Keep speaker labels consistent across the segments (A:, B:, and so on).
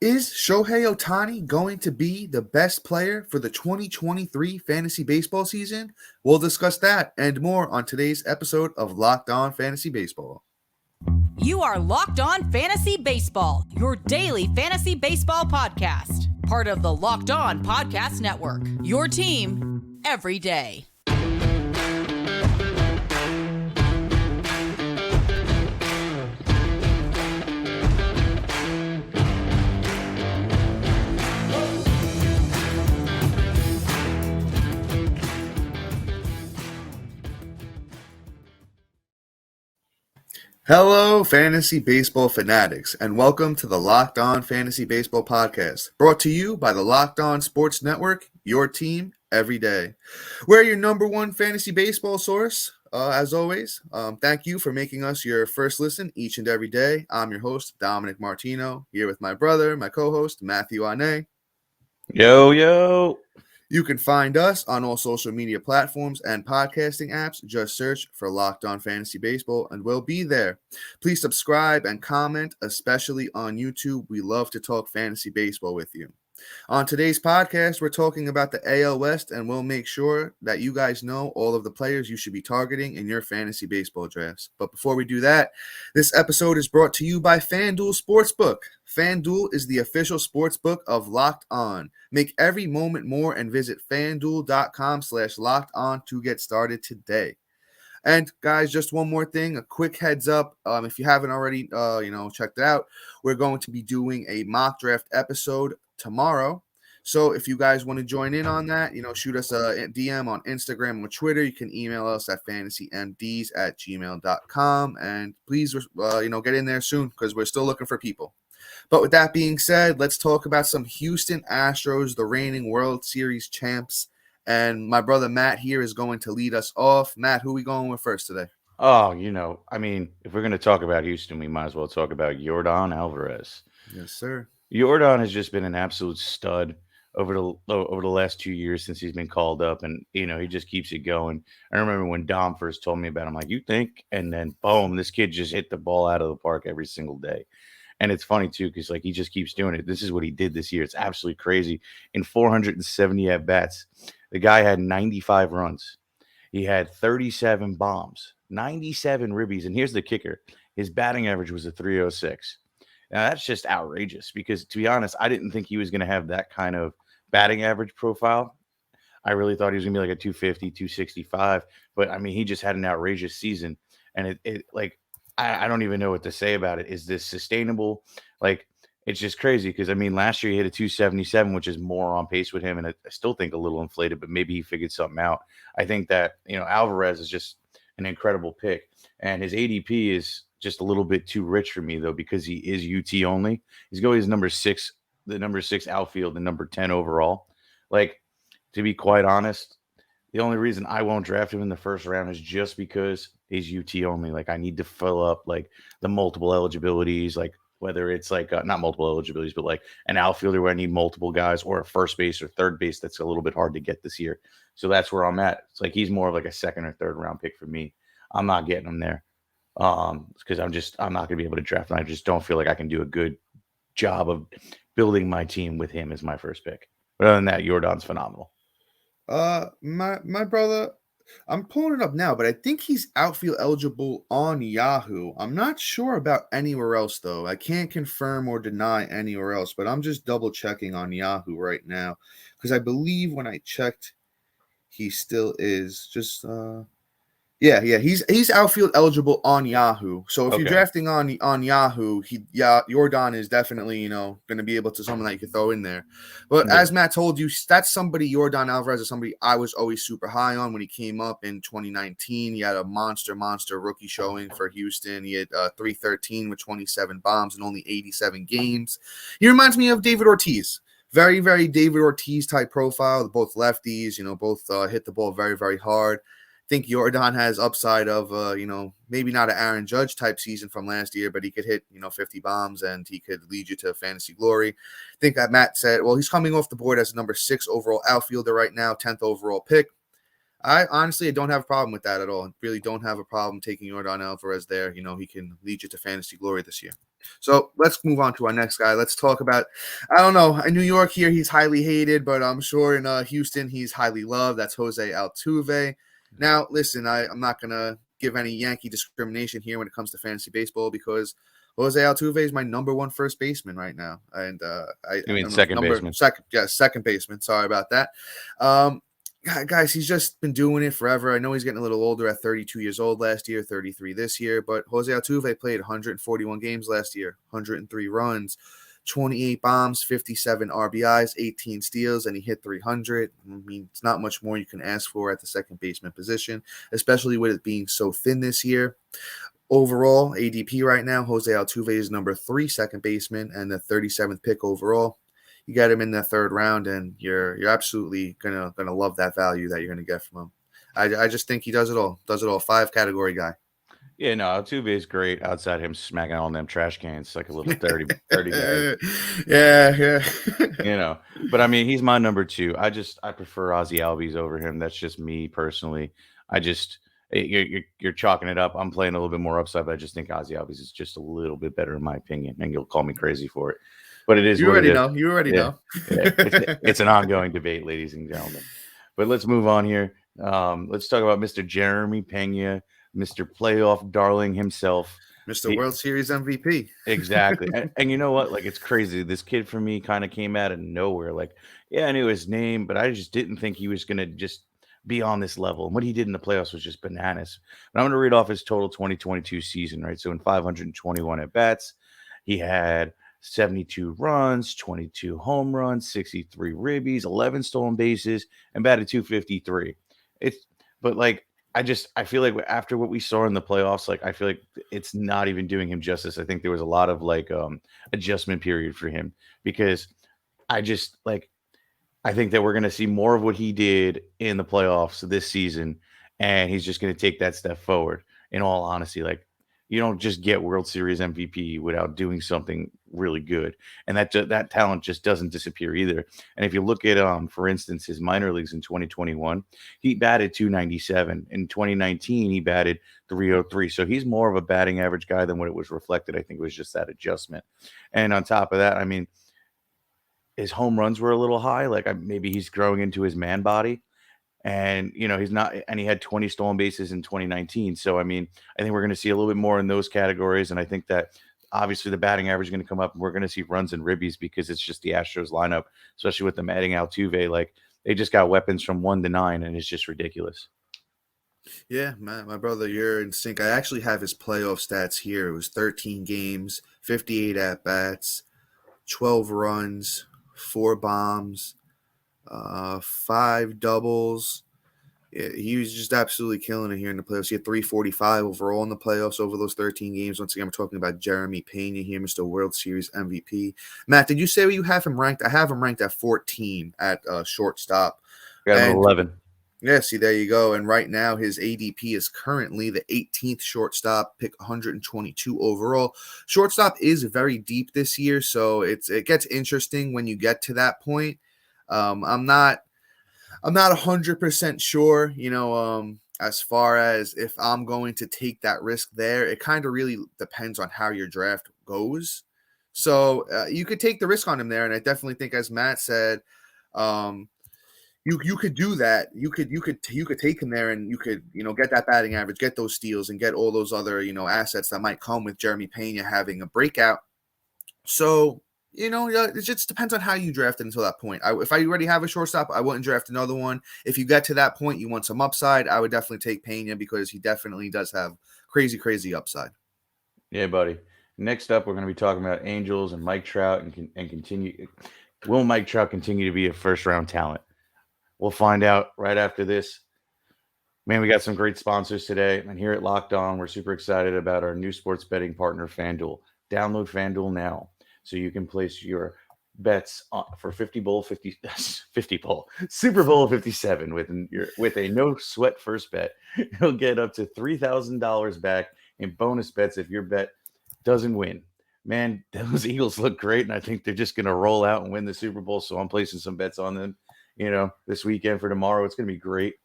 A: Is Shohei Ohtani going to be the best player for the 2023 fantasy baseball season? We'll discuss that and more on today's episode of Locked On Fantasy Baseball.
B: You are Locked On Fantasy Baseball, your daily fantasy baseball podcast. Part of the Locked On Podcast Network, your team every day.
A: Hello, fantasy baseball fanatics, and welcome to the Locked On Fantasy Baseball podcast, brought to you by the Locked On Sports Network, your team every day. We're your number one fantasy baseball source, as always. Thank you for making us your first listen each and every day. I'm your host, Dominic Martino, here with my brother, my co-host, Matthew Ane.
C: Yo.
A: You can find us on all social media platforms and podcasting apps. Just search for Locked On Fantasy Baseball and we'll be there. Please subscribe and comment, especially on YouTube. We love to talk fantasy baseball with you. On today's podcast, we're talking about the AL West, and we'll make sure that you guys know all of the players you should be targeting in your fantasy baseball drafts. But before we do that, this episode is brought to you by FanDuel Sportsbook. FanDuel is the official sportsbook of Locked On. Make every moment more and visit FanDuel.com/LockedOn to get started today. And guys, just one more thing, a quick heads up. If you haven't already, checked it out, we're going to be doing a mock draft episode tomorrow. So if you guys want to join in on that, shoot us a DM on Instagram or Twitter. You can email us at fantasymds@gmail.com. And please, get in there soon because we're still looking for people. But with that being said, let's talk about some Houston Astros, the reigning World Series champs. And my brother Matt here is going to lead us off. Matt, who are we going with first today?
C: Oh, if we're going to talk about Houston, we might as well talk about Yordan Alvarez.
A: Yes, sir.
C: Yordan has just been an absolute stud over the last 2 years since he's been called up, and he just keeps it going. I remember when Dom first told me about him, like, you think? And then boom, this kid just hit the ball out of the park every single day. And it's funny too, because he just keeps doing it. This is what he did this year. It's absolutely crazy. In 470 at bats, the guy had 95 runs. He had 37 bombs, 97 ribbies. And here's the kicker. His batting average was a 306. Now, that's just outrageous because, to be honest, I didn't think he was going to have that kind of batting average profile. I really thought he was going to be like a 250, 265. But, he just had an outrageous season. And I don't even know what to say about it. Is this sustainable? It's just crazy because, last year he hit a 277, which is more on pace with him. And I still think a little inflated, but maybe he figured something out. I think that, Alvarez is just an incredible pick. And his ADP is just a little bit too rich for me, though, because he is UT only. He's going as number 6, the number 6 outfield, the number 10 overall. To be quite honest, the only reason I won't draft him in the first round is just because he's UT only. I need to fill up the multiple eligibilities, whether it's not multiple eligibilities, but an outfielder where I need multiple guys, or a first base or third base that's a little bit hard to get this year. So that's where I'm at. It's he's more of a second or third round pick for me. I'm not getting him there because I'm not going to be able to draft him. I just don't feel like I can do a good job of building my team with him as my first pick. But other than that, Yordan's phenomenal.
A: My brother, I'm pulling it up now, but I think he's outfield eligible on Yahoo. I'm not sure about anywhere else, though. I can't confirm or deny anywhere else, but I'm just double checking on Yahoo right now because I believe when I checked, he still is. Yeah, he's outfield eligible on Yahoo. So if you're drafting on Yahoo, Yordan is definitely going to be able to someone that you can throw in there. But as Matt told you, that's somebody. Yordan Alvarez is somebody I was always super high on when he came up in 2019. He had a monster rookie showing for Houston. He had 313 with 27 bombs in only 87 games. He reminds me of David Ortiz. Very, very David Ortiz type profile. Both lefties, both hit the ball very, very hard. I think Yordan has upside of, maybe not an Aaron Judge type season from last year, but he could hit, 50 bombs and he could lead you to fantasy glory. I think that Matt said, well, he's coming off the board as number 6 overall outfielder right now, 10th overall pick. I don't have a problem with that at all. Really don't have a problem taking Yordan Alvarez there. He can lead you to fantasy glory this year. So let's move on to our next guy. Let's talk about, I don't know, in New York here, he's highly hated, but I'm sure in Houston, he's highly loved. That's Jose Altuve. Now, listen, I'm not going to give any Yankee discrimination here when it comes to fantasy baseball because Jose Altuve is my number one first baseman right now. And I
C: mean
A: don't know,
C: second baseman?
A: Second baseman. Sorry about that. Guys, he's just been doing it forever. I know he's getting a little older at 32 years old last year, 33 this year, but Jose Altuve played 141 games last year, 103 runs, 28 bombs, 57 RBIs, 18 steals, and he hit 300. I mean, it's not much more you can ask for at the second baseman position, especially with it being so thin this year. Overall, ADP right now, Jose Altuve is number 3 second baseman and the 37th pick overall. You got him in the third round, and you're absolutely gonna love that value that you're gonna get from him. I just think he does it all. 5 category guy.
C: Yeah, no, Altuve is great outside him smacking on them trash cans like a little dirty guy.
A: Yeah.
C: You know, but I mean, he's my number 2. I prefer Ozzy Albies over him. That's just me personally. You're chalking it up. I'm playing a little bit more upside, but I just think Ozzy Albies is just a little bit better in my opinion, and you'll call me crazy for it. But it is.
A: You already know.
C: Yeah. It's an ongoing debate, ladies and gentlemen. But let's move on here. Let's talk about Mr. Jeremy Pena, Mr. Playoff Darling himself,
A: Mr. World Series MVP.
C: Exactly. And you know what? Like, it's crazy. This kid for me kind of came out of nowhere. Like, yeah, I knew his name, but I just didn't think he was going to just be on this level. And what he did in the playoffs was just bananas. But I'm going to read off his total 2022 season, right? So in 521 at bats, he had 72 runs, 22 home runs, 63 ribbies, 11 stolen bases, and batted 253. But like, I feel like after what we saw in the playoffs, like, I feel like it's not even doing him justice. I think there was a lot of like adjustment period for him because I think that we're going to see more of what he did in the playoffs this season, and he's just going to take that step forward. In all honesty, like, you don't just get World Series MVP without doing something really good, and that talent just doesn't disappear either. And if you look at for instance, his minor leagues in 2021, he batted 297. In 2019, he batted 303. So he's more of a batting average guy than what it was reflected. I think it was just that adjustment. And on top of that, I mean, his home runs were a little high. Like, maybe he's growing into his man body. And, you know, he's not, and he had 20 stolen bases in 2019. So, I mean, I think we're going to see a little bit more in those categories. And I think that obviously the batting average is going to come up, and we're going to see runs and ribbies because it's just the Astros lineup, especially with them adding Altuve. Like, they just got weapons from 1 to 9, and it's just ridiculous.
A: Yeah, my brother, you're in sync. I actually have his playoff stats here. It was 13 games, 58 at-bats, 12 runs, 4 bombs, 5 doubles. Yeah, he was just absolutely killing it here in the playoffs. He had 345 overall in the playoffs over those 13 games. Once again, we're talking about Jeremy Pena here, Mr. World Series MVP. Matt, did you say where you have him ranked? I have him ranked at 14 at shortstop.
C: Got him 11.
A: Yeah, see, there you go. And right now, his ADP is currently the 18th shortstop, pick 122 overall. Shortstop is very deep this year, so it gets interesting when you get to that point. I'm not 100% sure, you know, as far as if I'm going to take that risk there. It kind of really depends on how your draft goes. So you could take the risk on him there, and I definitely think, as Matt said, you could do that. You could take him there, and you could, you know, get that batting average, get those steals, and get all those other, you know, assets that might come with Jeremy Pena having a breakout. So, you know, it just depends on how you draft it until that point. If I already have a shortstop, I wouldn't draft another one. If you get to that point, you want some upside, I would definitely take Pena because he definitely does have crazy upside.
C: Yeah, buddy. Next up, we're going to be talking about Angels and Mike Trout and continue. Will Mike Trout continue to be a first-round talent? We'll find out right after this. Man, we got some great sponsors today. And here at Locked On, we're super excited about our new sports betting partner, FanDuel. Download FanDuel now so you can place your bets for Super Bowl 57 with a no sweat first bet. You'll get up to $3,000 back in bonus bets if your bet doesn't win. Man, those Eagles look great, and I think they're just going to roll out and win the Super Bowl. So I'm placing some bets on them, you know, this weekend for tomorrow. It's going to be great.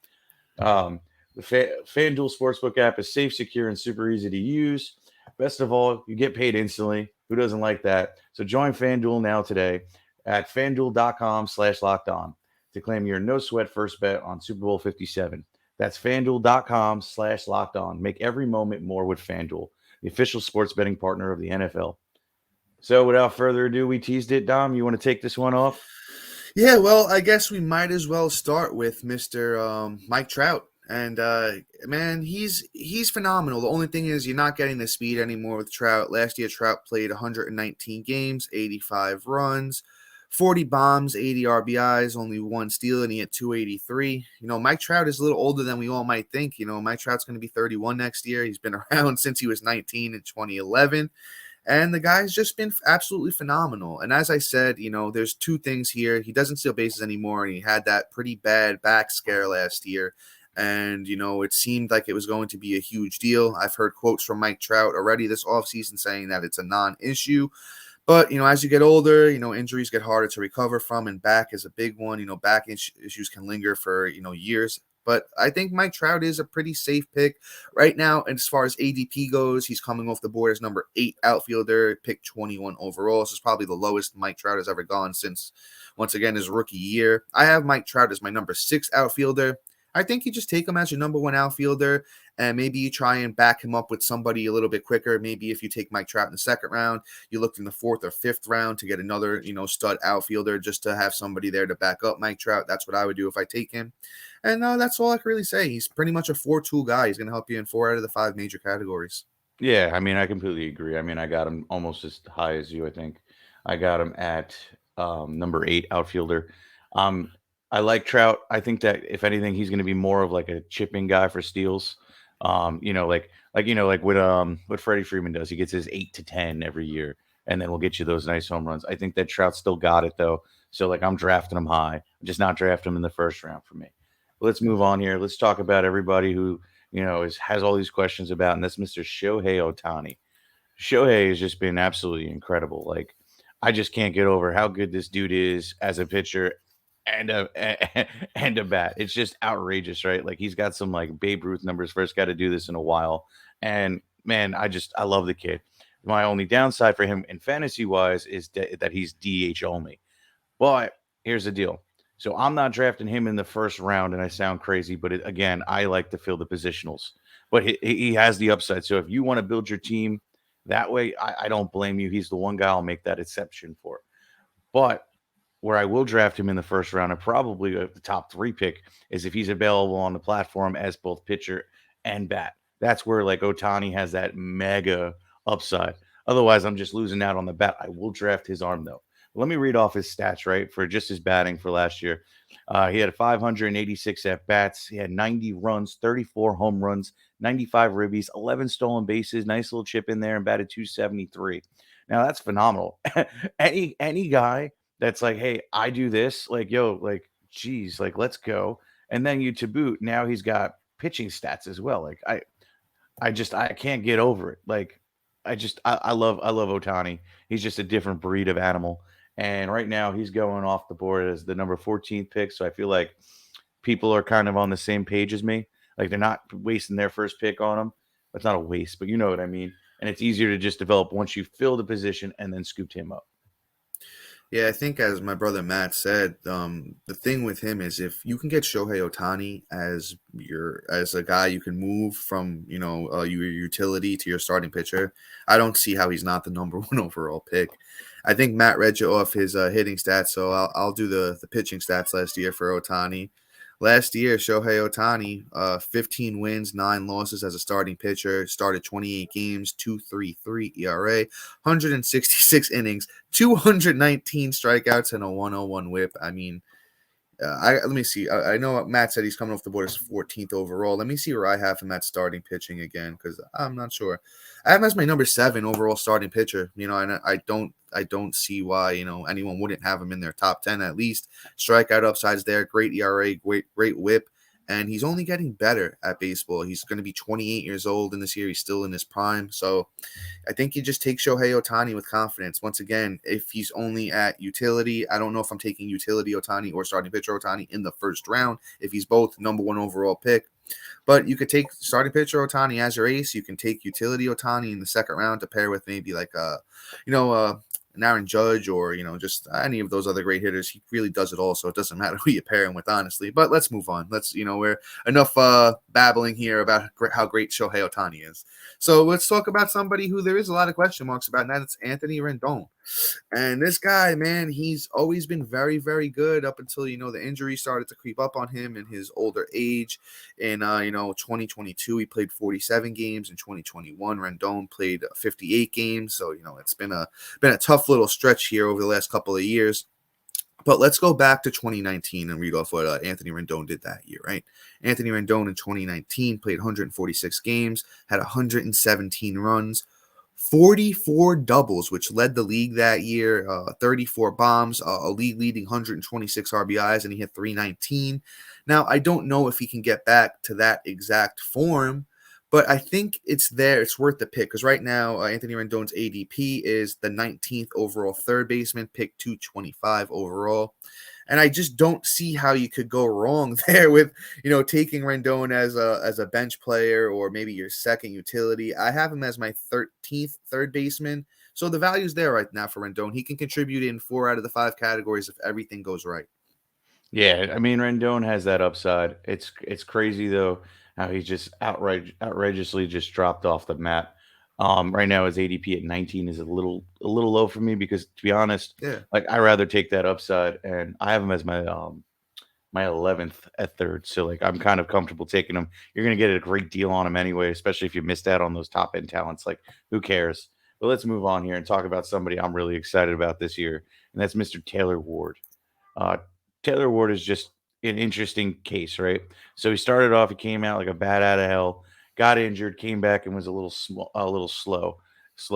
C: The FanDuel Sportsbook app is safe, secure, and super easy to use. Best of all, you get paid instantly. Who doesn't like that? So join FanDuel now today at fanduel.com/lockedon to claim your no sweat first bet on Super Bowl 57. That's fanduel.com/lockedon. Make every moment more with FanDuel, the official sports betting partner of the NFL. So without further ado, we teased it. Dom, you want to take this one off?
A: Yeah, well, I guess we might as well start with Mr. Mike Trout. And man, he's phenomenal. The only thing is you're not getting the speed anymore with Trout. Last year, Trout played 119 games, 85 runs, 40 bombs, 80 RBIs, only one steal, and he had 283. Mike Trout is a little older than we all might think. Mike Trout's going to be 31 next year. He's been around since he was 19 in 2011. And the guy's just been absolutely phenomenal. And as I said, there's two things here. He doesn't steal bases anymore, and he had that pretty bad back scare last year. And, it seemed like it was going to be a huge deal. I've heard quotes from Mike Trout already this offseason saying that it's a non-issue. But, as you get older, injuries get harder to recover from, and back is a big one. Back issues can linger for, years. But I think Mike Trout is a pretty safe pick right now. And as far as ADP goes, he's coming off the board as number 8 outfielder, pick 21 overall. This is probably the lowest Mike Trout has ever gone since, once again, his rookie year. I have Mike Trout as my number 6 outfielder. I think you just take him as your number 1 outfielder, and maybe you try and back him up with somebody a little bit quicker. Maybe if you take Mike Trout in the 2nd round, you look in the 4th or 5th round to get another, stud outfielder just to have somebody there to back up Mike Trout. That's what I would do if I take him. And that's all I can really say. He's pretty much a 4-tool guy. He's going to help you in 4 out of the 5 major categories.
C: Yeah, I completely agree. I got him almost as high as you, I think. I got him at number 8 outfielder. I like Trout. I think that if anything, he's going to be more of like a chipping guy for steals. Like what Freddie Freeman does. He gets his 8 to 10 every year, and then we'll get you those nice home runs. I think that Trout still got it though. So I'm drafting him high. I'm just not drafting him in the 1st round for me. Let's move on here. Let's talk about everybody who has all these questions about, and that's Mr. Shohei Ohtani. Shohei has just been absolutely incredible. I just can't get over how good this dude is as a pitcher and a bat. It's just outrageous, right? He's got some Babe Ruth numbers. First got to do this in a while, and man, I love the kid. My only downside for him in fantasy wise is that he's DH only. But here's the deal. So I'm not drafting him in the 1st round, and I sound crazy, but again, I like to fill the positionals. But he has the upside. So if you want to build your team that way, I don't blame you. He's the one guy I'll make that exception for. But where I will draft him in the 1st round, and probably the top 3 pick, is if he's available on the platform as both pitcher and bat. That's where Ohtani has that mega upside. Otherwise, I'm just losing out on the bat. I will draft his arm though. Let me read off his stats, right, for just his batting for last year. He had 586 at-bats. He had 90 runs, 34 home runs, 95 ribbies, 11 stolen bases, nice little chip in there, and batted 273. Now, that's phenomenal. Any guy that's hey, I do this, geez, let's go. And then to boot, now he's got pitching stats as well. I can't get over it. I love Ohtani. He's just a different breed of animal. And right now he's going off the board as the number 14th pick. So I feel like people are kind of on the same page as me. They're not wasting their 1st pick on him. It's not a waste, but you know what I mean. And it's easier to just develop once you fill the position and then scooped him up.
A: Yeah, I think as my brother Matt said, the thing with him is if you can get Shohei Ohtani as a guy you can move from your utility to your starting pitcher, I don't see how he's not the number 1 overall pick. I think Matt read you off his hitting stats, so I'll do the pitching stats last year for Ohtani. Last year, Shohei Ohtani, 15 wins, 9 losses as a starting pitcher, started 28 games, 2.33 ERA, 166 innings, 219 strikeouts, and a 101 whip. Let me see. I know Matt said he's coming off the board as 14th overall. Let me see where I have him at starting pitching again, because I'm not sure. I have him as my number 7 overall starting pitcher. And I don't see why anyone wouldn't have him in their top 10 at least. Strikeout upsides there, great ERA, great whip, and he's only getting better at baseball. He's going to be 28 years old in this year. He's still in his prime. So I think you just take Shohei Ohtani with confidence. Once again, if he's only at utility, I don't know if I'm taking utility Ohtani or starting pitcher Ohtani in the 1st round. If he's both number 1 overall pick, But you could take starting pitcher Ohtani as your ace. You can take utility Ohtani in the second round to pair with maybe like an Aaron Judge or, just any of those other great hitters. He really does it all, so it doesn't matter who you pair him with, honestly. But let's move on. We're enough babbling here about how great Shohei Ohtani is. So let's talk about somebody who there is a lot of question marks about, and that's Anthony Rendon. And this guy, man, he's always been very, very good up until, the injury started to creep up on him in his older age. In, 2022, he played 47 games. In 2021, Rendon played 58 games. So, it's been a tough little stretch here over the last couple of years. But let's go back to 2019 and read off what Anthony Rendon did that year, right? Anthony Rendon in 2019 played 146 games, had 117 runs, 44 doubles, which led the league that year, 34 bombs, a league-leading 126 RBIs, and he hit 319. Now, I don't know if he can get back to that exact form, but I think it's there. It's worth the pick because right now, Anthony Rendon's ADP is the 19th overall third baseman, pick 225 overall. And I just don't see how you could go wrong there with, taking Rendon as a bench player or maybe your second utility. I have him as my 13th third baseman. So the value's there right now for Rendon. He can contribute in 4 out of the 5 categories if everything goes right.
C: Yeah, I mean Rendon has that upside. It's crazy though how he's just outrageously just dropped off the map. Right now his ADP at 19 is a little low for me because to be honest,
A: Yeah.
C: like I rather take that upside and I have him as my 11th at third. So like I'm kind of comfortable taking him. You're gonna get a great deal on him anyway, especially if you missed out on those top end talents. Like who cares? But let's move on here and talk about somebody I'm really excited about this year, and that's Mr. Taylor Ward. Uh, Taylor Ward is just an interesting case, right? So he started off, he came out like a bat out of hell, got injured, came back and was a little slow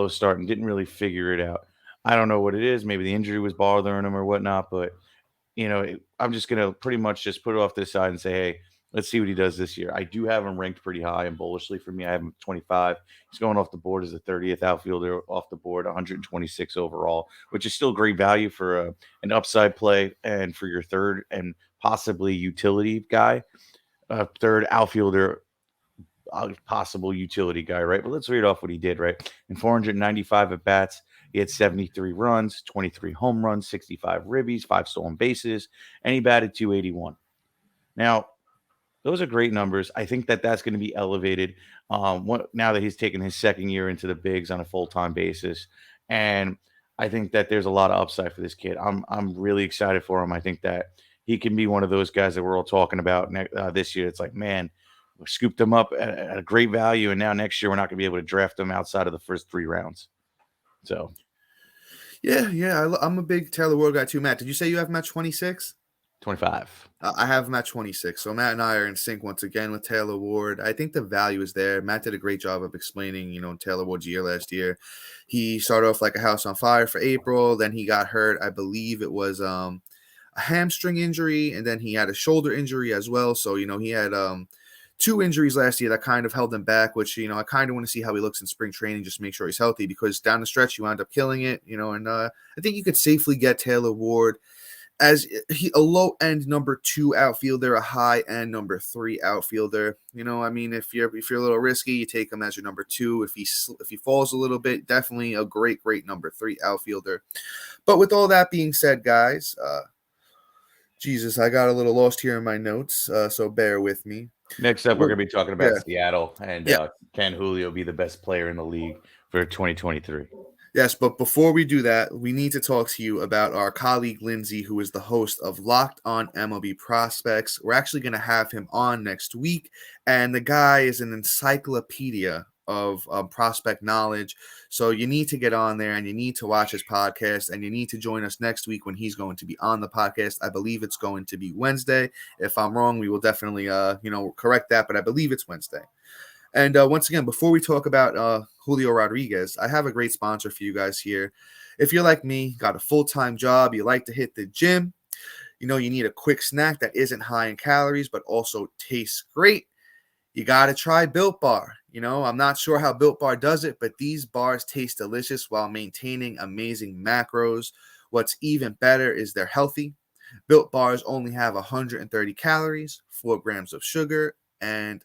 C: start, and didn't really figure it out. I don't know what it is. Maybe the injury was bothering him or whatnot, but I'm just gonna pretty much just put it off to the side and say, hey, let's see what he does this year. I do have him ranked pretty high and bullishly for me. I have him 25. He's going off the board as the 30th outfielder off the board, 126 overall, which is still great value for an upside play and for your third and possibly utility guy, third outfielder, possible utility guy, right? But let's read off what he did, right? In 495 at bats, he had 73 runs, 23 home runs, 65 ribbies, 5 stolen bases, and he batted 281. Now, those are great numbers. I think that that's going to be elevated now that he's taken his second year into the bigs on a full-time basis. And I think that there's a lot of upside for this kid. I'm really excited for him. I think that he can be one of those guys that we're all talking about this year. It's like, man, we scooped him up at a great value, and now next year we're not going to be able to draft him outside of the first 3 rounds. So,
A: yeah, I'm a big Taylor Ward guy too. Matt, did you say you have him at 26?
C: 25.
A: I have him at 26. So Matt and I are in sync once again with Taylor Ward. I think the value is there. Matt did a great job of explaining, Taylor Ward's year last year. He started off like a house on fire for April. Then he got hurt. I believe it was a hamstring injury, and then he had a shoulder injury as well. So, he had 2 injuries last year that kind of held him back, which, I kind of want to see how he looks in spring training, just to make sure he's healthy, because down the stretch, you wound up killing it, and I think you could safely get Taylor Ward as a low-end number 2 outfielder, a high-end number 3 outfielder. If you're a little risky, you take him as your number 2. If he falls a little bit, definitely a great number 3 outfielder. But with all that being said, guys, Jesus, I got a little lost here in my notes, so bear with me.
C: Next up, we're going to be talking about
A: Yeah.
C: Seattle and can Julio be the best player in the league for 2023?
A: Yes, but before we do that, we need to talk to you about our colleague Lindsay, who is the host of Locked On MLB Prospects. We're actually going to have him on next week, and the guy is an encyclopedia of prospect knowledge. So you need to get on there, and you need to watch his podcast, and you need to join us next week when he's going to be on the podcast. I believe it's going to be Wednesday. If I'm wrong, we will definitely correct that, but I believe it's Wednesday. And once again, before we talk about Julio Rodriguez, I have a great sponsor for you guys here. If you're like me, got a full-time job, you like to hit the gym, you need a quick snack that isn't high in calories but also tastes great, you got to try Built Bar. I'm not sure how Built Bar does it, but these bars taste delicious while maintaining amazing macros. What's even better is they're healthy. Built Bars only have 130 calories, 4 grams of sugar, and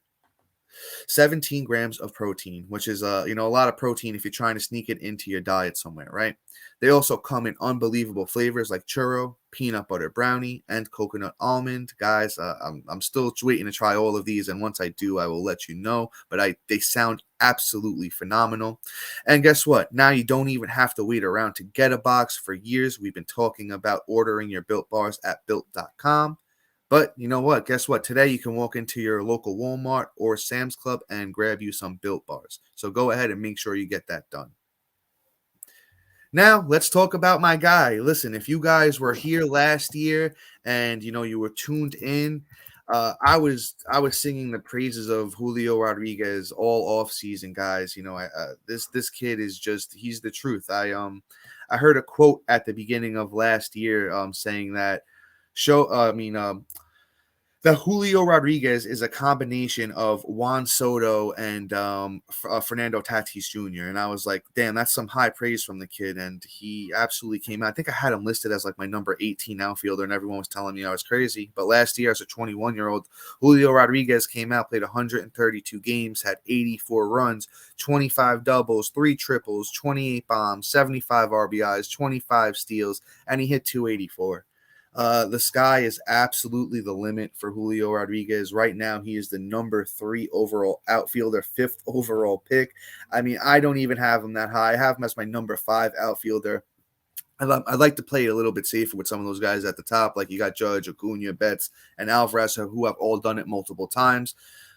A: 17 grams of protein, which is a lot of protein if you're trying to sneak it into your diet somewhere, right? They also come in unbelievable flavors like churro, peanut butter brownie, and coconut almond. Guys, I'm still waiting to try all of these, and once I do, I will let you know. But they sound absolutely phenomenal. And guess what? Now you don't even have to wait around to get a box. For years, we've been talking about ordering your Built Bars at Built.com. But you know what? Guess what? Today you can walk into your local Walmart or Sam's Club and grab you some Built Bars. So go ahead and make sure you get that done. Now, let's talk about my guy. Listen, if you guys were here last year and you were tuned in, I was singing the praises of Julio Rodriguez all off season, guys. This kid is he's the truth. I heard a quote at the beginning of last year saying that that Julio Rodriguez is a combination of Juan Soto and Fernando Tatis Jr. And I was like, damn, that's some high praise from the kid. And he absolutely came out. I think I had him listed as like my number 18 outfielder, and everyone was telling me I was crazy. But last year, as a 21-year-old, Julio Rodriguez came out, played 132 games, had 84 runs, 25 doubles, 3 triples, 28 bombs, 75 RBIs, 25 steals, and he hit 284. The sky is absolutely the limit for Julio Rodriguez. Right now, he is the number 3 overall outfielder, 5th overall pick. I mean, I don't even have him that high. I have him as my number 5 outfielder. I'd like to play it a little bit safer with some of those guys at the top, like you got Judge, Acuna, Betts, and Alvarez, who have all done it multiple times.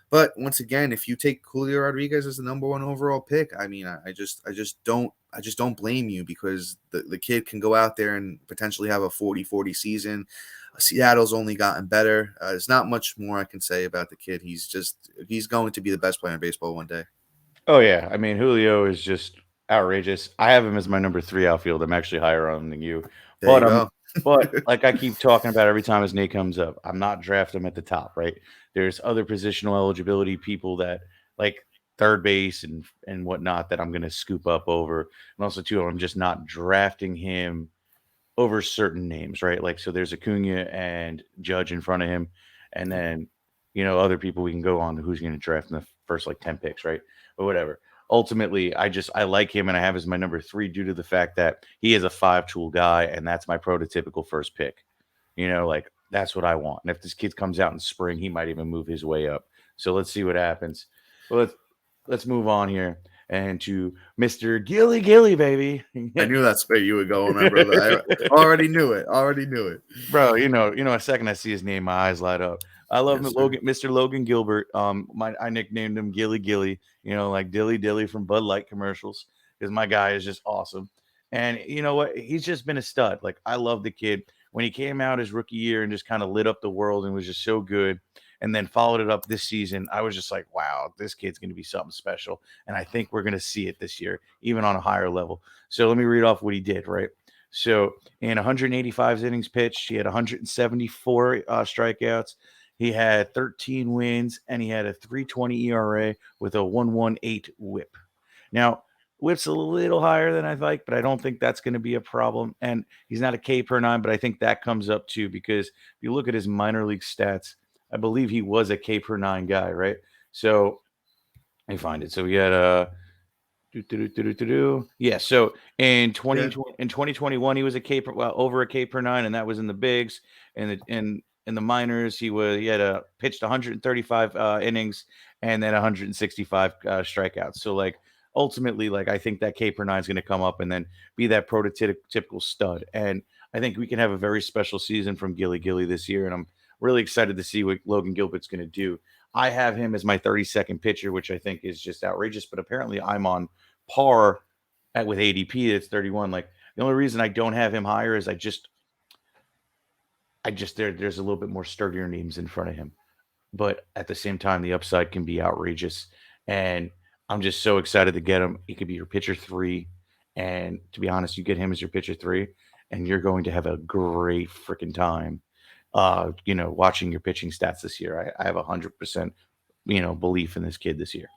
A: But once again, if you take Julio Rodriguez as the number 1 overall pick, I mean, I just don't blame you, because the kid can go out there and potentially have a 40-40 season. Seattle's only gotten better. There's not much more I can say about the kid. He's going to be the best player in baseball one day.
C: Oh yeah, I mean Julio is just outrageous. I have him as my number 3 outfield. I'm actually higher on him than you,
A: There you go.
C: but like I keep talking about every time his name comes up, I'm not drafting him at the top, right? There's other positional eligibility people that like third base and whatnot that I'm going to scoop up over, and also too, I'm just not drafting him over certain names, right? Like, so there's Acuna and Judge in front of him, and then other people we can go on who's going to draft in the first like 10 picks, right? But whatever. Ultimately, I like him, and I have as my number 3 due to the fact that he is a 5-tool guy, and that's my prototypical first pick. Like that's what I want. And if this kid comes out in spring, he might even move his way up. So let's see what happens. Well, let's move on here and to Mr. Gilly Gilly, baby.
A: I knew that's where you would go, my brother. I already knew it.
C: Bro, a second I see his name, my eyes light up. I love Mr. Logan Gilbert. I nicknamed him Gilly Gilly, like Dilly Dilly from Bud Light commercials, because my guy is just awesome. And you know what? He's just been a stud. Like, I love the kid. When he came out his rookie year and just kind of lit up the world and was just so good, and then followed it up this season, I was just like, wow, this kid's going to be something special. And I think we're going to see it this year, even on a higher level. So let me read off what he did, right? So in 185 innings pitched, he had 174 strikeouts. He had 13 wins, and he had a 3.20 ERA with a 1.18 WHIP. Now, WHIP's a little higher than I like, but I don't think that's going to be a problem. And he's not a K per 9, but I think that comes up too, because if you look at his minor league stats, I believe he was a K per 9 guy, right? So I find it. So he had a yeah. So in 2021, he was a K per, over a K per 9, and that was in the bigs. And in the minors, he had pitched 135 innings and then 165 strikeouts. So like ultimately, like I think that K per 9 is going to come up and then be that prototypical stud. And I think we can have a very special season from Gilly Gilly this year. And I'm really excited to see what Logan Gilbert's going to do. I have him as my 32nd pitcher, which I think is just outrageous. But apparently I'm on par with ADP. It's 31. Like, the only reason I don't have him higher is there's a little bit more sturdier names in front of him. But at the same time, the upside can be outrageous. And I'm just so excited to get him. He could be your pitcher 3. And to be honest, you get him as your pitcher 3, and you're going to have a great freaking time. Watching your pitching stats this year. I have 100%, belief in this kid this year.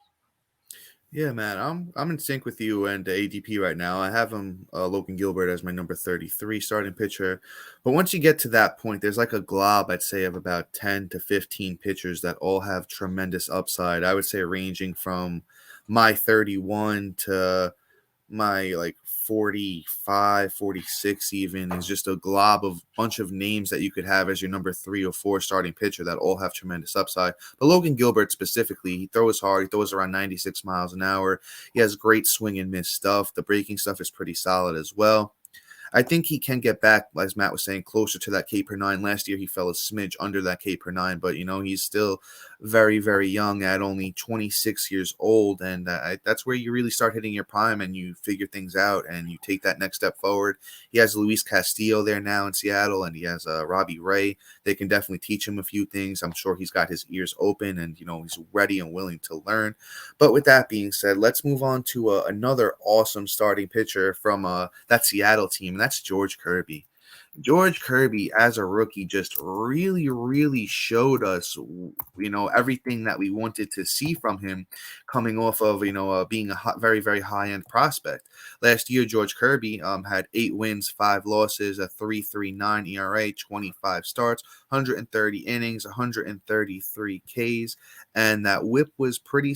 A: Yeah, man, I'm in sync with you and the ADP right now. I have him Logan Gilbert as my number 33 starting pitcher. But once you get to that point, there's like a glob, I'd say, of about 10 to 15 pitchers that all have tremendous upside. I would say ranging from my 31 to my like 45, 46 even is just a glob of bunch of names that you could have as your number 3 or 4 starting pitcher that all have tremendous upside. But Logan Gilbert specifically, he throws hard, he throws around 96 miles an hour. He has great swing and miss stuff. The breaking stuff is pretty solid as well. I think he can get back, as Matt was saying, closer to that K per nine. Last year, he fell a smidge under that K per nine, but he's still very, very young at only 26 years old, and that's where you really start hitting your prime and you figure things out and you take that next step forward. He has Luis Castillo there now in Seattle, and he has Robbie Ray. They can definitely teach him a few things. I'm sure he's got his ears open and he's ready and willing to learn. But with that being said, let's move on to another awesome starting pitcher from that Seattle team, and that's George Kirby. George Kirby, as a rookie, just really, really showed us, everything that we wanted to see from him coming off of, being a very, very high end prospect. Last year, George Kirby had 8 wins, 5 losses, a 3.39 ERA, 25 starts, 130 innings, 133 Ks, and that whip was pretty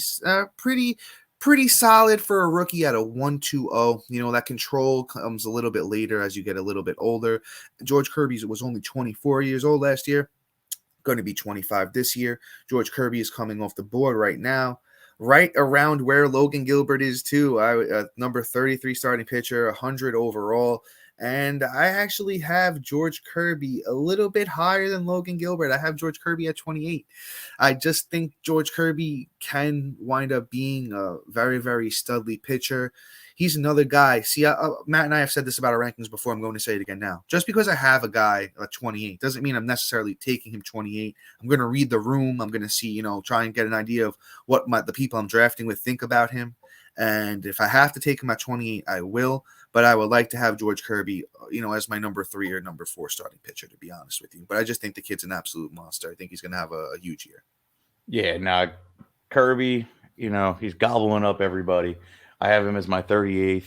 A: solid for a rookie at a 1.20. That control comes a little bit later as you get a little bit older. George Kirby was only 24 years old last year, going to be 25 this year. George Kirby is coming off the board right now, right around where Logan Gilbert is too. Number 33 starting pitcher, 100 overall. And I actually have George Kirby a little bit higher than Logan Gilbert. I have George Kirby at 28. I just think George Kirby can wind up being a very, very studly pitcher. He's another guy. See, Matt and I have said this about our rankings before. I'm going to say it again now. Just because I have a guy at 28 doesn't mean I'm necessarily taking him 28. I'm going to read the room. I'm going to see, try and get an idea of what the people I'm drafting with think about him. And if I have to take him at 28, I will. But I would like to have George Kirby, as my number 3 or number 4 starting pitcher, to be honest with you. But I just think the kid's an absolute monster. I think he's going to have a huge year.
C: Yeah, now Kirby, he's gobbling up everybody. I have him as my 38th.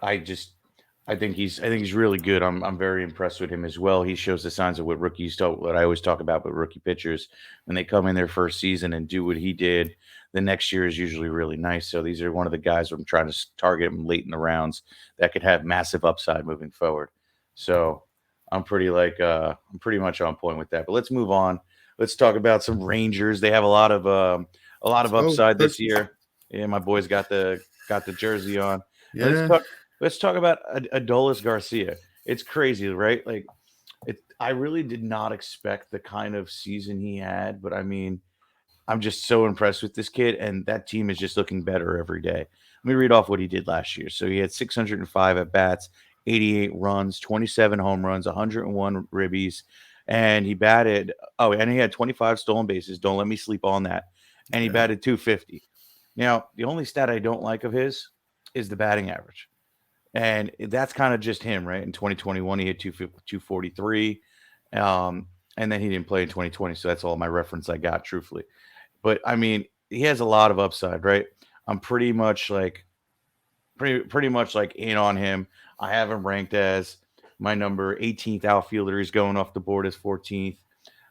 C: I think he's really good. I'm very impressed with him as well. He shows the signs of what I always talk about with rookie pitchers when they come in their first season and do what he did. The next year is usually really nice. So these are one of the guys where I'm trying to target him late in the rounds that could have massive upside moving forward. So I'm pretty much on point with that. But let's move on. Let's talk about some Rangers. They have a lot of upside this year. Yeah, my boys got the jersey on.
A: Yeah.
C: Let's talk about Adolis Garcia. It's crazy, right? Like, I really did not expect the kind of season he had, but I mean, I'm just so impressed with this kid, and that team is just looking better every day. Let me read off what he did last year. So he had 605 at bats, 88 runs, 27 home runs, 101 ribbies, and he batted. Oh, and he had 25 stolen bases. Don't let me sleep on that. And he batted 250. Now, the only stat I don't like of his is the batting average. And that's kind of just him, right? In 2021, he had 243. And then he didn't play in 2020. So that's all my reference I got, truthfully. But I mean, he has a lot of upside, right? I'm pretty much like in on him. I have him ranked as my number 18th outfielder. He's going off the board as 14th.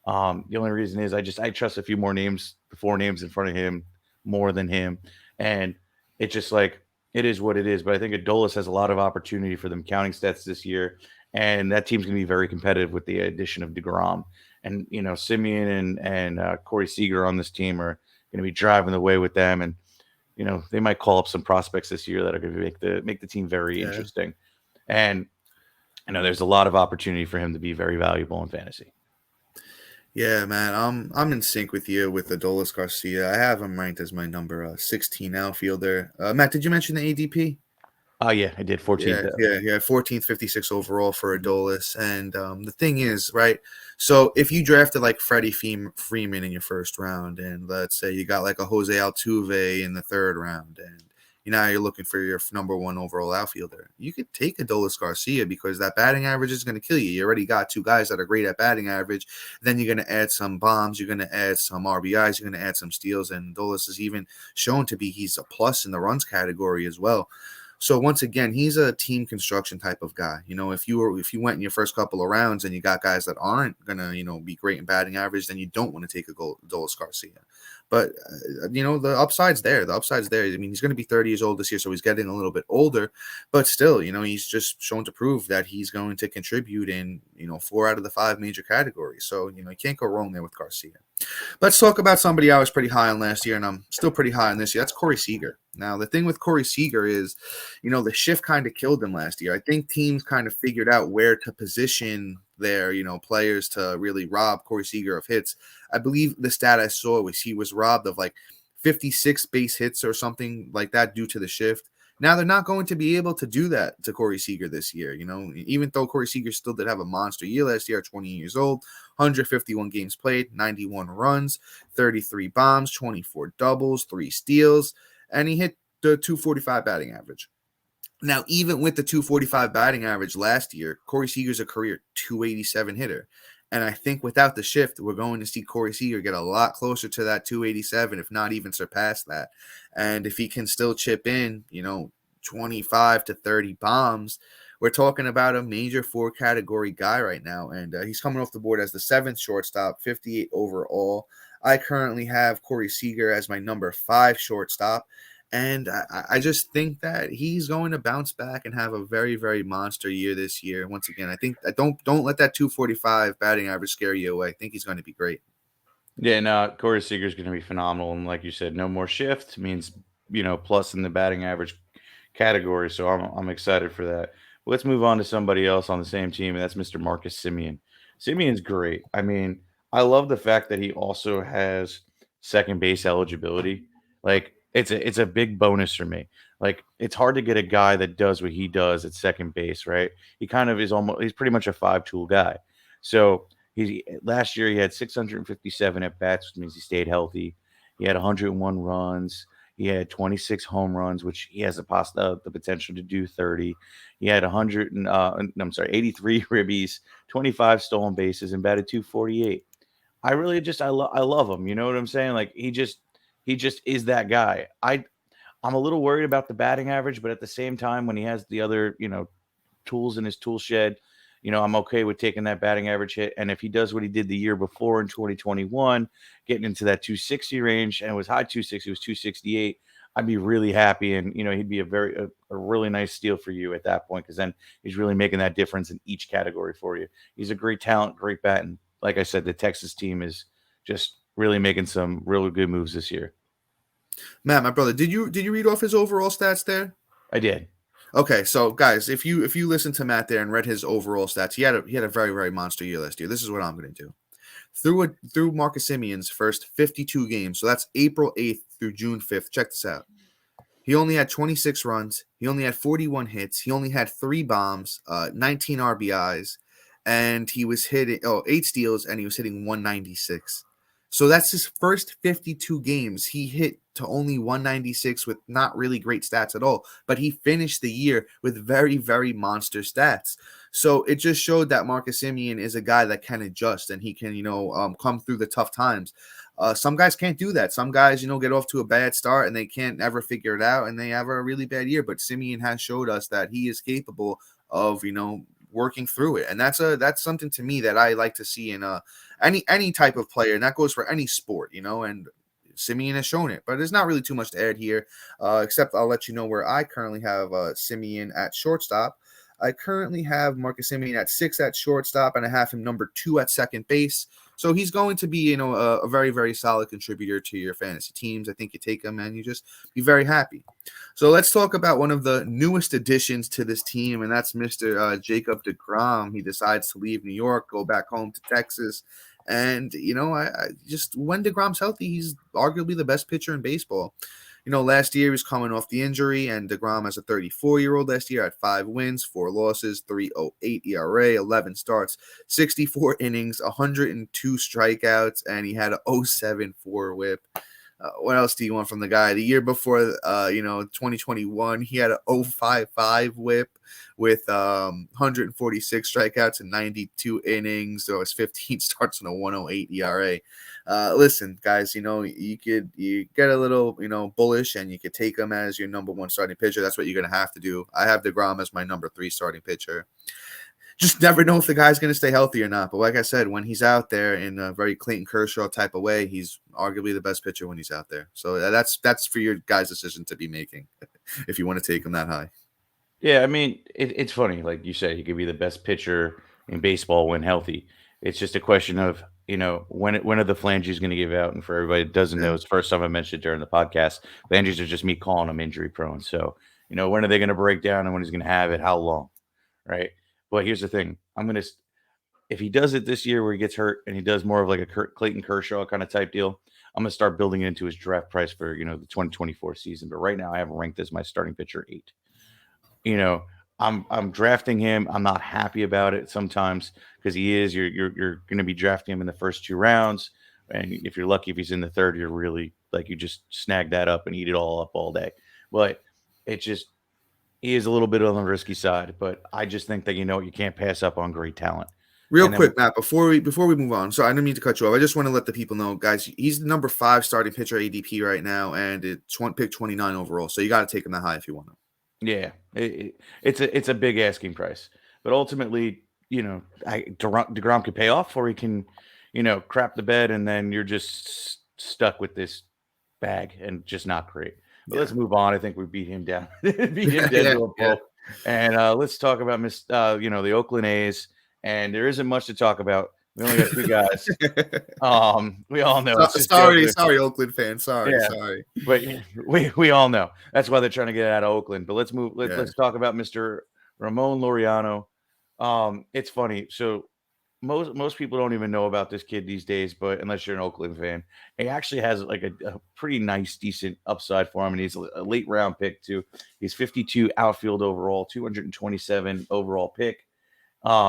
C: The only reason is I trust a few more names, the 4 names in front of him more than him. And it's just like, it is what it is. But I think Adolis has a lot of opportunity for them counting stats this year. And that team's going to be very competitive with the addition of Degrom. And, Semien and Corey Seeger on this team are going to be driving the way with them. And, they might call up some prospects this year that are going to make the team very interesting. And, there's a lot of opportunity for him to be very valuable in fantasy.
A: Yeah, man, I'm in sync with you with Adolis Garcia. I have him ranked as my number 16 outfielder. Matt, did you mention the ADP?
C: Oh, yeah, I did 14th.
A: Yeah, 14th, 56 overall for Adolis. And the thing is, right, so if you drafted like Freddie Freeman in your first round, and let's say you got like a Jose Altuve in the 3rd round, and you're looking for your number one overall outfielder. You could take Adolis Garcia because that batting average is going to kill you. You already got two guys that are great at batting average. Then you're going to add some bombs. You're going to add some RBIs. You're going to add some steals. And Adolis is even shown to be he's a plus in the runs category as well. So once again, he's a team construction type of guy. If you went in your first couple of rounds and you got guys that aren't gonna be great in batting average, then you don't want to take Adolis Garcia. But the upside's there. The upside's there. I mean, he's going to be 30 years old this year, so he's getting a little bit older. But still, he's just shown to prove that he's going to contribute in 4 out of the 5 major categories. So you can't go wrong there with Garcia. Let's talk about somebody I was pretty high on last year, and I'm still pretty high on this year. That's Corey Seager. Now, the thing with Corey Seager is, the shift kind of killed him last year. I think teams kind of figured out where to position their, players to really rob Corey Seager of hits. I believe the stat I saw was he was robbed of like 56 base hits or something like that due to the shift. Now they're not going to be able to do that to Corey Seager this year. Even though Corey Seager still did have a monster year last year at 20 years old, 151 games played, 91 runs, 33 bombs, 24 doubles, 3 steals, and he hit the 245 batting average. Now, even with the 245 batting average last year, Corey Seager's a career 287 hitter. And I think without the shift, we're going to see Corey Seager get a lot closer to that 287, if not even surpass that. And if he can still chip in, 25 to 30 bombs, we're talking about a major 4-category guy right now. And he's coming off the board as the 7th shortstop, 58 overall. I currently have Corey Seager as my number 5 shortstop. And I just think that he's going to bounce back and have a very, very monster year this year. Once again, I think don't let that 245 batting average scare you away. I think he's going to be great.
C: Yeah, no, Corey Seager is going to be phenomenal. And like you said, no more shift means, plus in the batting average category. So I'm excited for that. But let's move on to somebody else on the same team, and that's Mr. Marcus Semien. Semien's great. I mean, I love the fact that he also has second base eligibility. Like, it's a big bonus for me. Like, it's hard to get a guy that does what he does at second base, right? He kind of he's pretty much a 5-tool guy. So last year he had 657 at bats, which means he stayed healthy. He had 101 runs. He had 26 home runs, which he has the potential to do 30. He had 83 ribbies, 25 stolen bases, and batted 248. I love him. You know what I'm saying? Like, he just is that guy. I'm a little worried about the batting average, but at the same time, when he has the other, tools in his tool shed, I'm okay with taking that batting average hit. And if he does what he did the year before in 2021, getting into that 260 range, and it was high 260, it was 268, I'd be really happy. And, he'd be a really nice steal for you at that point, because then he's really making that difference in each category for you. He's a great talent, great bat. And like I said, the Texas team is just really making some really good moves this year.
A: Matt, my brother, did you read off his overall stats there?
C: I did.
A: Okay, so guys, if you listened to Matt there and read his overall stats, he had a very, very monster year last year. This is what I'm going to do. Through Marcus Semien's first 52 games, so that's April 8th through June 5th. Check this out. He only had 26 runs. He only had 41 hits. He only had 3 bombs, 19 RBIs, and he was hitting 8 steals, and he was hitting 196. So that's his first 52 games. He hit to only 196 with not really great stats at all, but he finished the year with very, very monster stats. So it just showed that Marcus Semien is a guy that can adjust, and he can, come through the tough times. Some guys can't do that. Some guys, get off to a bad start and they can't ever figure it out, and they have a really bad year. But Semien has showed us that he is capable of, working through it. And that's something to me that I like to see in any type of player, and that goes for any sport, and Semien has shown it. But there's not really too much to add here, except I'll let you know where I currently have Semien at shortstop. I currently have Marcus Semien at 6 at shortstop, and I have him number 2 at second base. So he's going to be, a very, very solid contributor to your fantasy teams. I think you take him and you just be very happy. So let's talk about one of the newest additions to this team, and that's Mr. Jacob Degrom. He decides to leave New York, go back home to Texas. And, I just when Degrom's healthy, he's arguably the best pitcher in baseball. Last year he was coming off the injury, and Degrom as a 34-year-old last year had 5 wins, 4 losses, 3.08 ERA, 11 starts, 64 innings, 102 strikeouts, and he had a 0.74 whip. What else do you want from the guy? The year before, 2021, he had a 0.55 whip with 146 strikeouts and 92 innings. There was 15 starts and a 108 ERA. Listen, guys, you get a little, bullish, and you could take him as your number one starting pitcher. That's what you're going to have to do. I have Degrom as my number 3 starting pitcher. Just never know if the guy's going to stay healthy or not. But like I said, when he's out there in a very Clayton Kershaw type of way, he's arguably the best pitcher when he's out there. So that's for your guys' decision to be making if you want to take him that high.
C: Yeah, I mean, it's funny. Like you said, he could be the best pitcher in baseball when healthy. It's just a question of, when are the phalanges going to give out? And for everybody that doesn't know, it's the first time I mentioned it during the podcast. Phalanges are just me calling them injury prone. So, when are they going to break down and when he's going to have it? How long? Right. But here's the thing. If he does it this year where he gets hurt and he does more of like a Clayton Kershaw kind of type deal, I'm going to start building it into his draft price for, the 2024 season. But right now I have him ranked as my starting pitcher 8. I'm drafting him. I'm not happy about it sometimes because you're going to be drafting him in the first 2 rounds. And if you're lucky, if he's in the third, you're really like, you just snag that up and eat it all up all day. But he is a little bit on the risky side, but I just think that, you can't pass up on great talent.
A: Real quick, Matt, before we move on, so I didn't mean to cut you off. I just want to let the people know, guys, he's the number 5 starting pitcher ADP right now, and it's pick 29 overall. So you got to take him that high if you want him.
C: Yeah, it's a big asking price, but ultimately, Degrom could pay off, or he can, crap the bed, and then you're just stuck with this bag and just not great. But let's move on. I think we beat him down, to a pulp. And let's talk about the Oakland A's. And there isn't much to talk about. We only got 2 guys. We all know.
A: Sorry, Oakland fans. Sorry.
C: But we all know that's why they're trying to get out of Oakland. But let's move. Let's talk about Mr. Ramon Laureano. It's funny. So most people don't even know about this kid these days, but unless you're an Oakland fan, he actually has like a pretty nice, decent upside for him. And he's a late round pick too. He's 52 outfield overall, 227 overall pick.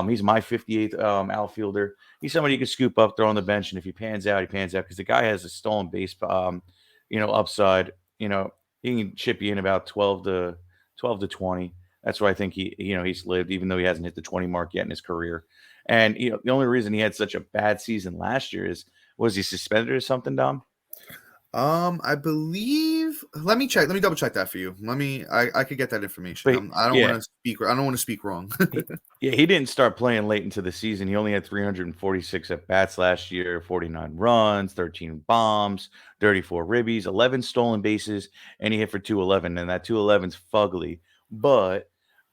C: He's my 58th outfielder. He's somebody you can scoop up, throw on the bench, and if he pans out, he pans out because the guy has a stolen base, upside. He can chip you in about 12 to 20. That's why I think he's lived, even though he hasn't hit the 20 mark yet in his career. And the only reason he had such a bad season last year was he suspended or something, Dom?
A: I believe. Let me check. Let me double check that for you. I could get that information. I don't want to speak. I don't want to speak wrong.
C: He didn't start playing late into the season. He only had 346 at bats last year, 49 runs, 13 bombs, 34 ribbies, 11 stolen bases, and he hit for 211. And that 211's fugly, but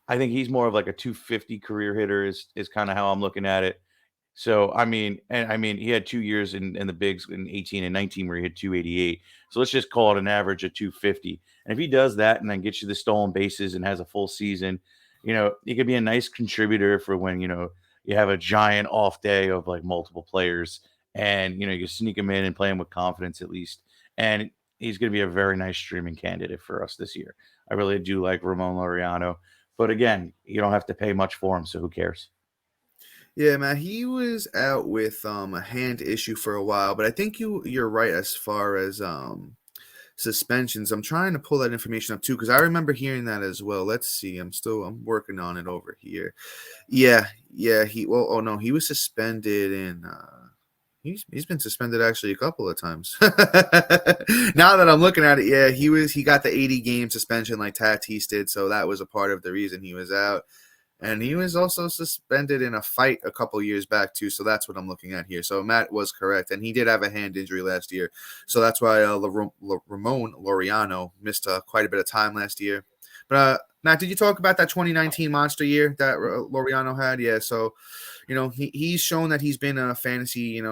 C: I think he's more of like a 250 career hitter is kind of how I'm looking at it. So, he had 2 years in the bigs in 18 and 19 where he hit 288. So let's just call it an average of 250. And if he does that and then gets you the stolen bases and has a full season, he could be a nice contributor for when, you have a giant off day of like multiple players and, you sneak him in and play him with confidence at least. And he's going to be a very nice streaming candidate for us this year. I really do like Ramon Laureano. But again, you don't have to pay much for him, so who cares?
A: Yeah, man, he was out with a hand issue for a while, but I think you're right as far as suspensions. I'm trying to pull that information up too because I remember hearing that as well. Let's see. I'm working on it over here. Yeah. He was suspended in. He's been suspended actually a couple of times. Now that I'm looking at it, he got the 80 game suspension like Tatis did, so that was a part of the reason he was out. And he was also suspended in a fight a couple years back, too. So that's what I'm looking at here. So Matt was correct. And he did have a hand injury last year. So that's why Ramon Laureano missed quite a bit of time last year. But Matt, did you talk about that 2019 monster year that Laureano had? Yeah. So, he's shown that he's been a fantasy,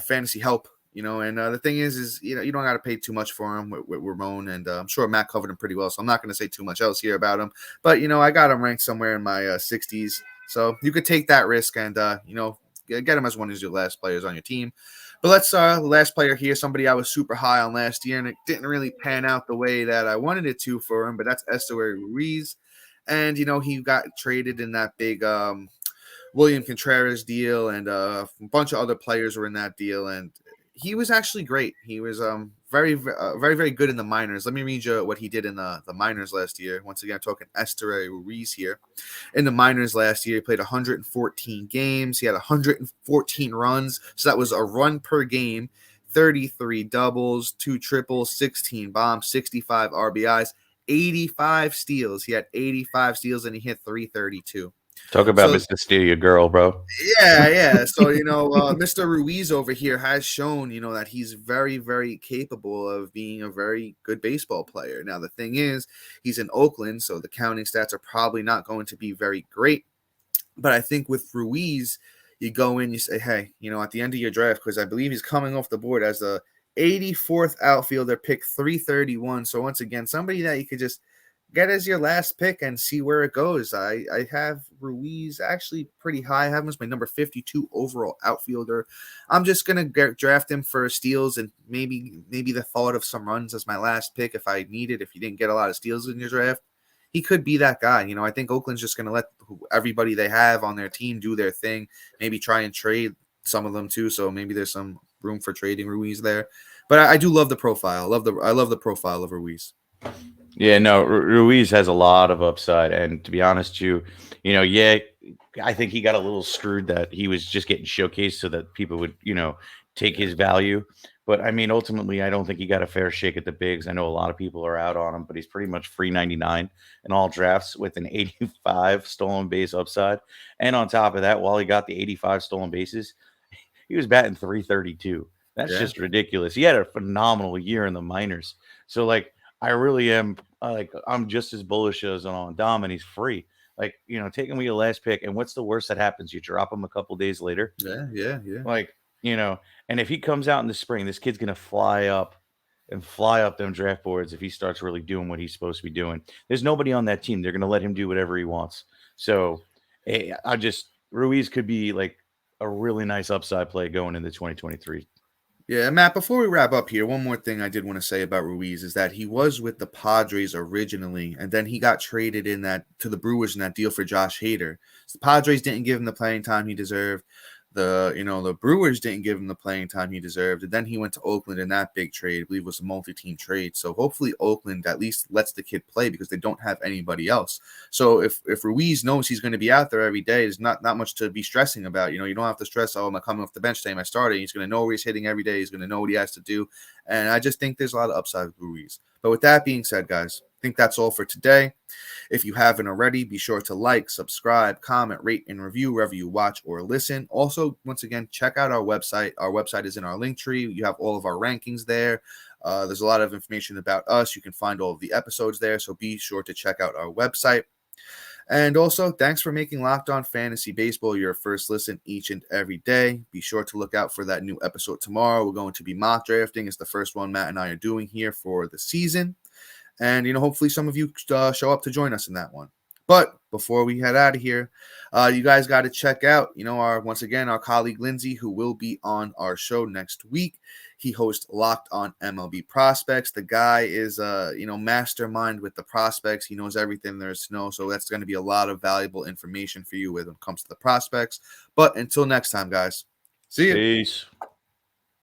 A: fantasy help. And the thing is you don't got to pay too much for him with Ramon, and I'm sure Matt covered him pretty well, so I'm not going to say too much else here about him. But I got him ranked somewhere in my 60s, so you could take that risk and get him as one of your last players on your team. But let's last player here, somebody I was super high on last year, and it didn't really pan out the way that I wanted it to for him. But that's Esteury Ruiz, and he got traded in that big William Contreras deal, and a bunch of other players were in that deal, and he was actually great. He was very good in the minors. Let me read you what he did in the minors last year. Once again, I'm talking Esteury Ruiz here. In the minors last year, he played 114 games. He had 114 runs, so that was a run per game, 33 doubles, 2 triples, 16 bombs, 65 RBIs, 85 steals. He had 85 steals and he hit 332.
C: Talk about Mr. Steal Your Girl, bro.
A: Yeah. So, Mr. Ruiz over here has shown, that he's very, very capable of being a very good baseball player. Now, the thing is, he's in Oakland, so the counting stats are probably not going to be very great. But I think with Ruiz, you go in, you say, hey, at the end of your draft, because I believe he's coming off the board as the 84th outfielder, pick 331. So, once again, somebody that you could just get as your last pick and see where it goes. I have Ruiz actually pretty high. I have him as my number 52 overall outfielder. I'm just gonna draft him for steals and maybe the thought of some runs as my last pick if I need it. If you didn't get a lot of steals in your draft, he could be that guy. I think Oakland's just gonna let everybody they have on their team do their thing. Maybe try and trade some of them too. So maybe there's some room for trading Ruiz there. But I do love the profile. I love the profile of Ruiz.
C: Yeah, no, Ruiz has a lot of upside, and to be honest, I think he got a little screwed that he was just getting showcased so that people would, take his value. But I mean, ultimately, I don't think he got a fair shake at the bigs. I know a lot of people are out on him, but he's pretty much free 99 in all drafts with an 85 stolen base upside. And on top of that, while he got the 85 stolen bases, he was batting 332. That's just ridiculous. He had a phenomenal year in the minors. So, like, I really am I'm just as bullish as on Dom, and he's free. Take him with your last pick, and what's the worst that happens? You drop him a couple days later.
A: Yeah.
C: And if he comes out in the spring, this kid's gonna fly up them draft boards if he starts really doing what he's supposed to be doing. There's nobody on that team. They're gonna let him do whatever he wants. So Ruiz could be like a really nice upside play going into 2023.
A: Yeah, Matt, before we wrap up here, one more thing I did want to say about Ruiz is that he was with the Padres originally, and then he got traded to the Brewers in that deal for Josh Hader. So the Padres didn't give him the playing time he deserved. The Brewers didn't give him the playing time he deserved. And then he went to Oakland in that big trade. I believe it was a multi-team trade. So hopefully Oakland at least lets the kid play because they don't have anybody else. So if Ruiz knows he's going to be out there every day, there's not much to be stressing about. You don't have to stress, oh, am I coming off the bench today? Am I starting? He's going to know where he's hitting every day. He's going to know what he has to do. And I just think there's a lot of upside with Ruiz. But with that being said, guys, I think that's all for today. If you haven't already, be sure to like, subscribe, comment, rate, and review wherever you watch or listen. Also, once again, check out our website. Our website is in our link tree. You have all of our rankings there. There's a lot of information about us. You can find all of the episodes there, so be sure to check out our website. And also, thanks for making Locked On Fantasy Baseball your first listen each and every day. Be sure to look out for that new episode tomorrow. We're going to be mock drafting. It's the first one Matt and I are doing here for the season. And, hopefully some of you show up to join us in that one. But before we head out of here, you guys got to check out, our colleague Lindsay, who will be on our show next week. He hosts Locked On MLB Prospects. The guy is, mastermind with the prospects. He knows everything there is to know. So that's going to be a lot of valuable information for you when it comes to the prospects. But until next time, guys, see you.
C: Peace.